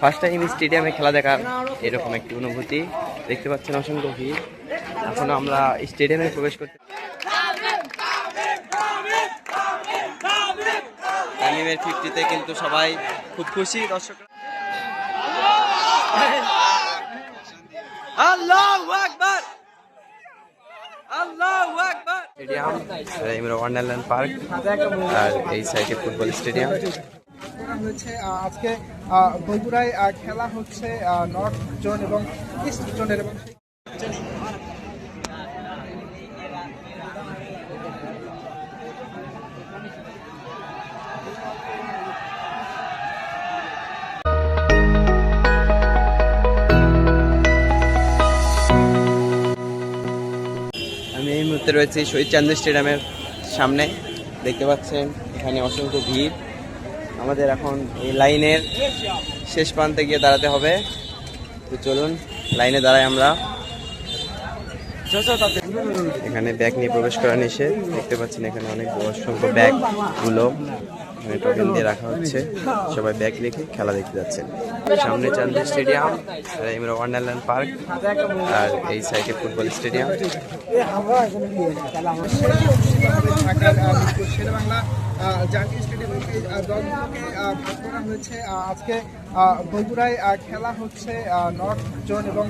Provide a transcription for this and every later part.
First time স্টেডিয়ামে খেলা দেখার এরকম একটি অনুভূতি। দেখতে পাচ্ছেন অসংখ্য ভিড়। এখন আমরা স্টেডিয়ামে প্রবেশ করতে তামিমের 50-তে কিন্তু সবাই খুব খুশি। দর্শক আল্লাহু আকবার, আল্লাহু আকবার। স্টেডিয়াম ওয়ান্ডারল্যান্ড পার্ক আর এই সাইডে ফুটবল স্টেডিয়াম হয়েছে। আজকে বগুড়ায় খেলা হচ্ছে নর্থ জোন এবং ইস্ট জোনের এবং আমি এই মুহূর্তে রয়েছি শহীদ চান্দু স্টেডিয়ামের সামনে। দেখতে পাচ্ছেন এখানে অসংখ্য ভিড়। আমাদের এখন এই লাইনের শেষ প্রান্তে গিয়ে দাঁড়াতে হবে। তো চলুন লাইনে দাঁড়াই আমরা। এখানে ব্যাগ নিয়ে প্রবেশ করা নিষেধ। দেখতে পাচ্ছেন এখানে অনেক অসংখ্য ব্যাগগুলো এখানে টোকেন দিয়ে রাখা হচ্ছে। সবাই ব্যাগ রেখে খেলা দেখতে যাচ্ছেন। সামনে চান্দু স্টেডিয়াম আর ওয়ান্ডারল্যান্ড পার্ক আর এই সাইডে ফুটবল স্টেডিয়াম। শেরেবাংলা জাতীয় স্টেডিয়ামকে দলগুলোকে ভাগ করা হয়েছে। আজকে বগুড়ায় খেলা হচ্ছে নর্থ জোন এবং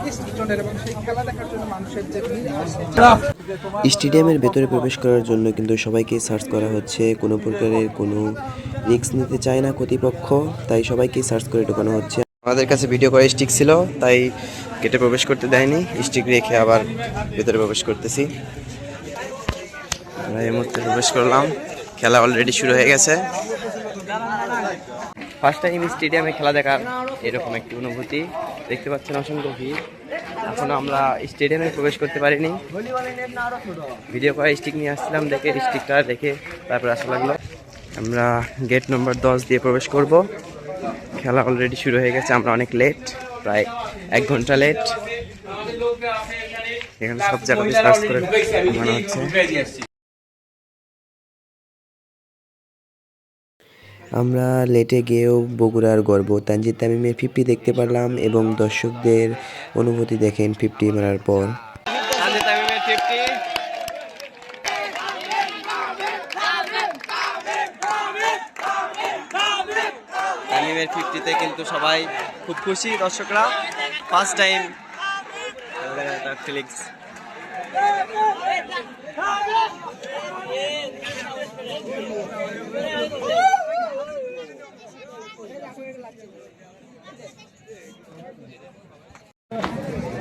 ইস্ট জোনের এবং সেই খেলা দেখার জন্য মানুষের যে ভিড় আসছে। স্টেডিয়ামের ভেতরে প্রবেশ করার জন্য কিন্তু সবাইকে সার্চ করা হচ্ছে। কোনো প্রকারের কোনো রিস্ক নিতে চায় না কর্তৃপক্ষ, তাই সবাইকে সার্চ করে ঢোকানো হচ্ছে। আমাদের কাছে ভিডিও করার স্টিক ছিল, তাই গেটে প্রবেশ করতে দেয়নি। স্টিক রেখে আবার ভেতরে প্রবেশ করতেছি। আমরা এই মুহূর্তে প্রবেশ করলাম। খেলা অলরেডি শুরু হয়ে গেছে। ফার্স্ট টাইম স্টেডিয়ামে খেলা দেখার এরকম একটি অনুভূতি। দেখতে পাচ্ছেন অসংখ্য ভিড়। এখনো আমরা স্টেডিয়ামে প্রবেশ করতে পারিনি। ভিডিও করা স্টিক নিয়ে আসছিলাম, দেখে স্টিকটা দেখে তারপর আসা লাগলো। আমরা গেট নম্বর 10 দিয়ে প্রবেশ করব। খেলা অলরেডি শুরু হয়ে গেছে। আমরা অনেক লেট, প্রায় 1 ঘন্টা লেট। এখানে সব জায়গাতে সার্চ করে মনে হচ্ছে। আমরা লেটে গিয়েও বগুড়ার গর্ব তানজিদ তামিমের 50 দেখতে পারলাম এবং দর্শকদের অনুভূতি দেখেন 50 মারার পর। তামিমের 50-তে কিন্তু সবাই খুব খুশি। দর্শকরা ফার্স্ট টাইম ফিলিংস।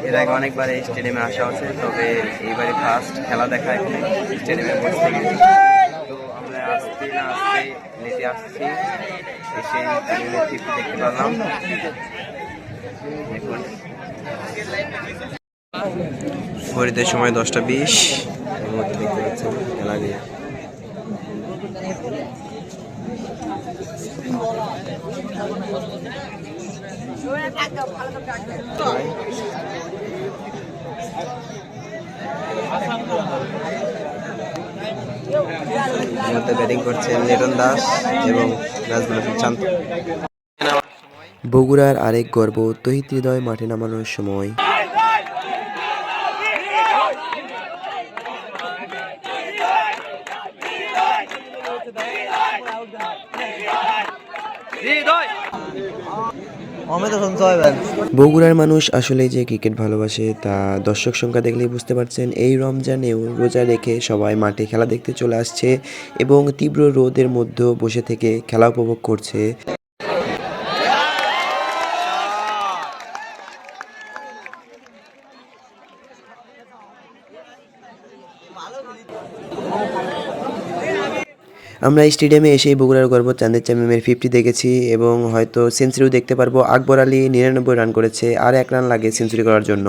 এর আগে অনেকবার এই স্টেডিয়ামে আসা হচ্ছে, তবে এইবারে ফার্স্ট খেলা দেখা এখানে স্টেডিয়ামে বসে গেছি। তো আমরা আসতে না আসতে লেটে আসছি, এসে তামিমের 50 দেখতে পারলাম। দেখুন ঘড়িতে সময় 10টা 20। এর মধ্যে দেখতে পাচ্ছেন খেলা নিয়ে ব্যাটিং করছেন লিটন দাস এবং নাজমুল হাসান শান্ত। বগুড়ার আরেক গর্ব তহিদ হৃদয় মাঠে নামানোর সময়। বগুড়ার মানুষ আসলে যে ক্রিকেট ভালোবাসে তা দর্শক সংখ্যা দেখলেই বুঝতে পারছেন। এই রমজানেও রোজা রেখে সবাই মাঠে খেলা দেখতে চলে আসছে এবং তীব্র রোদের মধ্যেও বসে থেকে খেলা উপভোগ করছে। আমরা স্টেডিয়ামে এসেই বগুড়ার গর্ব চান্দের তামিমের 50 দেখেছি এবং হয়তো সেঞ্চুরিও দেখতে পারবো। আকবর আলী 99 রান করেছে, আর 1 রান লাগে সেঞ্চুরি করার জন্য।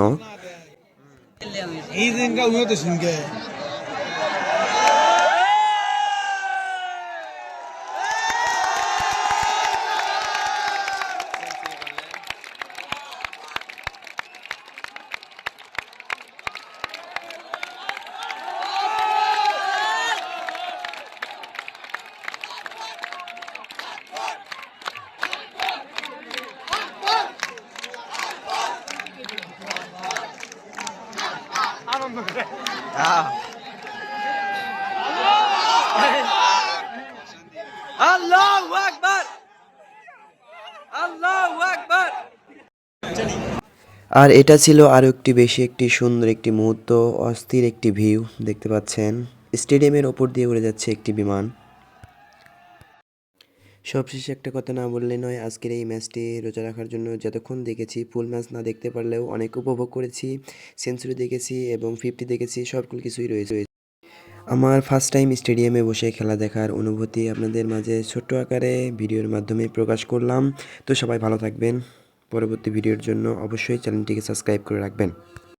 আল্লাহু আকবার, আল্লাহু আকবার। আর এটা ছিল আরও একটি বেশি একটি সুন্দর একটি মুহূর্ত, অস্থির একটি ভিউ দেখতে পাচ্ছেন। স্টেডিয়ামের ওপর দিয়ে উড়ে যাচ্ছে একটি বিমান। সবশেষে একটা কথা না বললে নয়, আজকের এই ম্যাচটি রোজা রাখার জন্য যতক্ষণ দেখেছি, ফুল ম্যাচ না দেখতে পারলেও অনেক উপভোগ করেছি। সেঞ্চুরি দেখেছি এবং 50 দেখেছি, সকল কিছুই রয়েছে। আমার ফার্স্ট টাইম স্টেডিয়ামে বসে খেলা দেখার অনুভূতি আপনাদের মাঝে ছোট্ট আকারে ভিডিওর মাধ্যমে প্রকাশ করলাম। তো সবাই ভালো থাকবেন। পরবর্তী ভিডিওর জন্য অবশ্যই চ্যানেলটিকে সাবস্ক্রাইব করে রাখবেন।